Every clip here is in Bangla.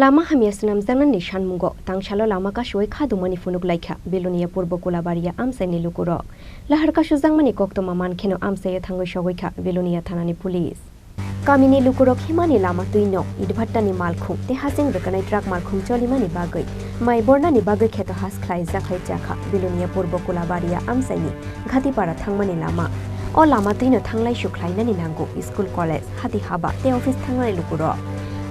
Lama hamia senam zangan nishan mungo tangshalo lama ka shoi khadu mani funuk laikha belonia purbo kulabaria amsai ni lukuro lahar ka shuzang mani kokto maman kheno amsai thangoi shogoi kha belonia thanani police kamini lukuro khimani lama tuino idbhatta ni malkhung te hasing rekanai truck malkhung cholimani bagai mai borna ni bagai kheto has khlai jakhai chakha belonia purbo kulabaria amsai ni ghati para thangmani lama o lama tuino thanglai shukhlai nani nango school college hati haba te office thangai lukuro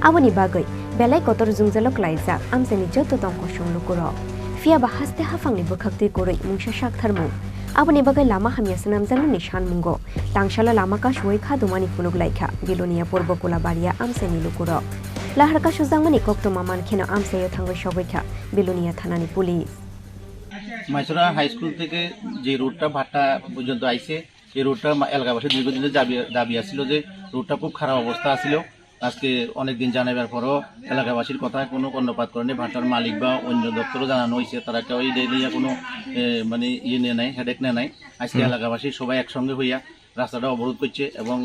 aboni bagai belai kotor jungjalok laijak amsani joto tongko songlukuro fia bahaste hafangni bokhakti koroi mungsa shaktharmu aboni bagai lama hamia sanam janani shanmungo tangshala lama ka shoi khadumani funuk laikha bilonia purbo kulabaria amsani lukuro lahar ka sujangmani kokto maman kheno amsayo thangoi shogoikha bilonia thanani police মাইসরা হাই স্কুল থেকে যে রুটটা ভাট্টা পর্যন্ত আইছে এই রুটটা এলাকাবাসীর দীর্ঘদিনের দাবি আসছিল যে রুটটা খুব খারাপ অবস্থা ছিল। আজকে অনেকদিন জানাবার পরও এলাকাবাসীর কথা কোনো কর্ণপাত করেনি। ভাটার মালিক বা অন্য দপ্তরও জানানো হয়েছে, তারা কেউ এই নিয়ে কোনো মানে নিয়ে নেয়, হেডেক নেয় নাই। আজকে এলাকাবাসী সবাই একসঙ্গে হইয়া রাস্তাটা অবরোধ করছে এবং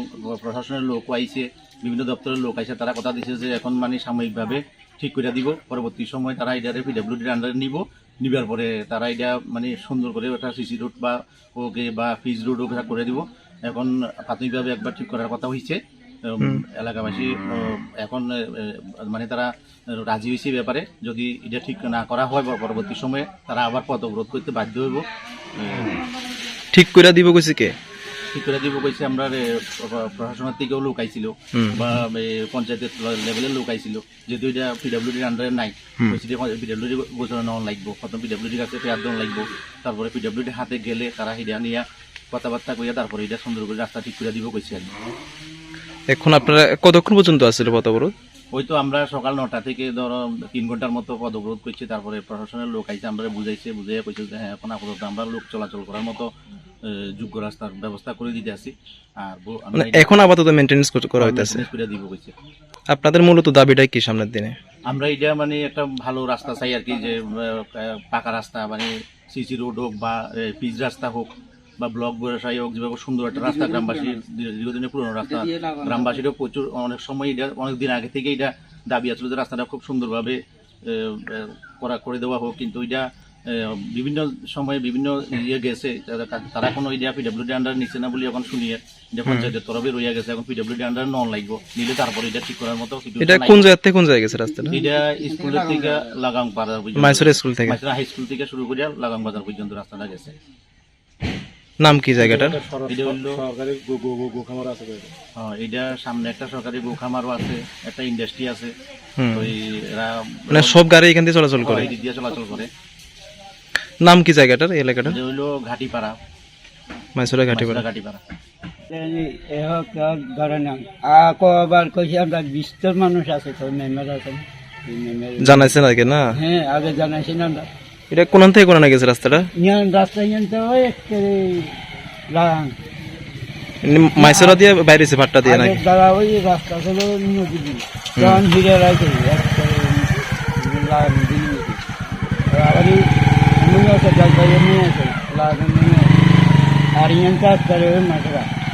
প্রশাসনের লোক আইছে, বিভিন্ন দপ্তরের লোক আইছে। তারা কথা দিচ্ছে যে এখন মানে সাময়িকভাবে ঠিক করে দিব, পরবর্তী সময় তারা এটারে পিডব্লিউডির আন্ডারে নিবার পরে তারা এটা মানে সুন্দর করে একটা সিসি রোড বা ওকে বা পিচ রোড ওকে করে দিব। এখন প্রাথমিকভাবে একবার ঠিক করার কথা হয়েছে। এলাকাবাসী এখন মানে তারা রাজি হয়েছে ব্যাপারে, যদি এটা ঠিক না করা হয় পরবর্তী সময়ে তারা আবার পথ অবরোধ করতে বাধ্য হইব। ঠিক করে দিব কইছে কে? ঠিক করে দিব কইছে আমরা প্রশাসনের থেকেও লোক আইছিল বা পঞ্চায়েতের লেভেলের লোক আইছিল। যেহেতু এটা পিডব্লিউডির আন্ডারে নাই, পিডব্লিউডি গোচর নেওয়া লাগবো, প্রথম পিডব্লিউডির কাছে পেয়ার দেওয়া লাগবো, তারপরে পিডব্লিউডির হাতে গেলে তারা হিডা নিয়ে কথাবার্তা কইয়া তারপরে এটা সুন্দর করে রাস্তা ঠিক করে দিব কইছে। এখন আপনারা কতক্ষণ পর্যন্ত আসছিল পথ অবরোধ? ওই তো আমরা সকাল 9টা থেকে ধরো 3 ঘন্টার মতো পথ অবরোধ করছি। তারপরে প্রশাসনের লোক আইছে, আমরা বুঝাইয়া কইছে যে হ্যাঁ এখন আপাতত আমরা লোক চলাচল করার মতো যোগ্য রাস্তার ব্যবস্থা করে দিতে আসি। আর এখন আপাতত মেইনটেনেন্স করা হইতাছে করে দিব কইছে। আপনাদের মূলত দাবিটাই কি সামনের দিনে? আমরা এটা মানে একটা ভালো রাস্তা চাই আর কি, যে পাকা রাস্তা মানে সিসি রোড হোক বা পিচ রাস্তা হোক বা ব্লক ব্যবসায়ী হোক, যেভাবে সুন্দর একটা রাস্তা, গ্রামবাসীর দীর্ঘদিনের পুরনো রাস্তা, গ্রামবাসীরও প্রচুর অনেক সময় এটা অনেকদিন আগে থেকে এটা দাবি আসলো যে রাস্তাটা খুব সুন্দরভাবে করে দেওয়া হোক। কিন্তু এটা বিভিন্ন সময়ে বিভিন্ন ইয়ে গেছে, তারা কোনো এটা পিডব্লিউডি আন্ডার নিচ্ছে না বলে এখন শুনিয়ে এটা পঞ্চায়েতের তরফে রইয়া গেছে। এখন পিডব্লিউডি আন্ডার নন লাগবো, নিলে তারপরে এটা ঠিক করার মতো। এটা কোন জায়গা থেকে কোন জায়গায় গেছে রাস্তাটা? এটা স্কুলের থেকে লাগাং পাড়া পর্যন্ত, মাইসরা স্কুল থেকে হাই স্কুল থেকে শুরু করে লাগাং বাজার পর্যন্ত রাস্তাটা গেছে। নাম কি জায়গাটার? এটা সামনে একটা সরকারি গোখামারও আছে, একটা ইন্ডাস্ট্রি আছে। মানে সব গাড়ি এখান দিয়ে চলাচল করে? চলাচল করে। নাম কি জায়গাটার, এই এলাকাটার? এটা হইলো ঘাটিপাড়া, মাইসরা ঘাটিপাড়া। মানুষ আছে তো, মেম্বার আছে, জানাইছেন আগে না? হ্যাঁ আগে জানাইছি না। এটা কোন থেকে কোন গেছে রাস্তাটা? রাস্তা মাইসরা দিয়ে বাইরেছে ভাট্টা দিয়ে নাকি? দাদা ওই রাস্তা ছিল নদী যখন হিরে রাখে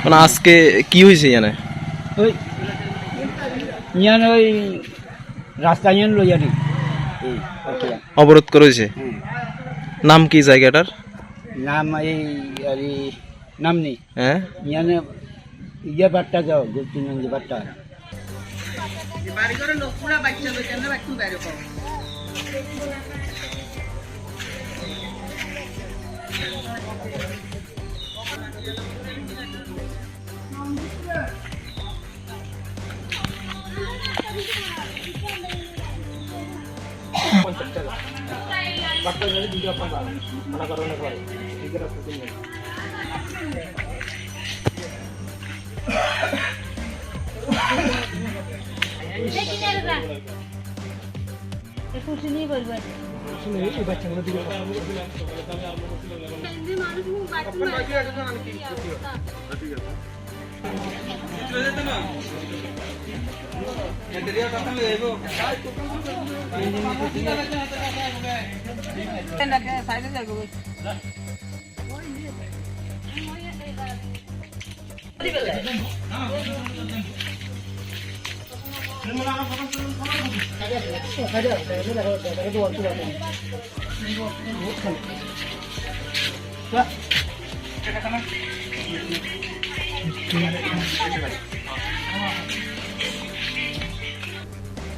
মানে আজকে কি হয়েছে জানে? ওই রাস্তা লইয়া নেই অবরোধ করেছে। নাম কি জায়গাটার? নাম এই নাম নেই। হ্যাঁ ইয়ে বাট্টা যাও গোপীনন্দী বাট্টা।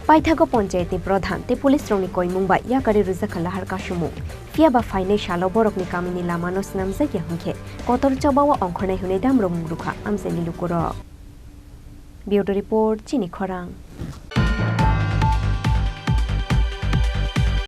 पाइथागो पंचायतनि प्रधान ते पुलिस रंनि कयमुंबाय याकारि रुजाखा लाहार कासुमु फियाबा फाइने शालो बरकनि कामिनि लामा नसनाम जायगा हंखे कतर चबावा अंखरनाय हुने दामरो मुंग्रुखा आमसेनि लुकुर बिउरो रिपोर्ट चिनि खरां।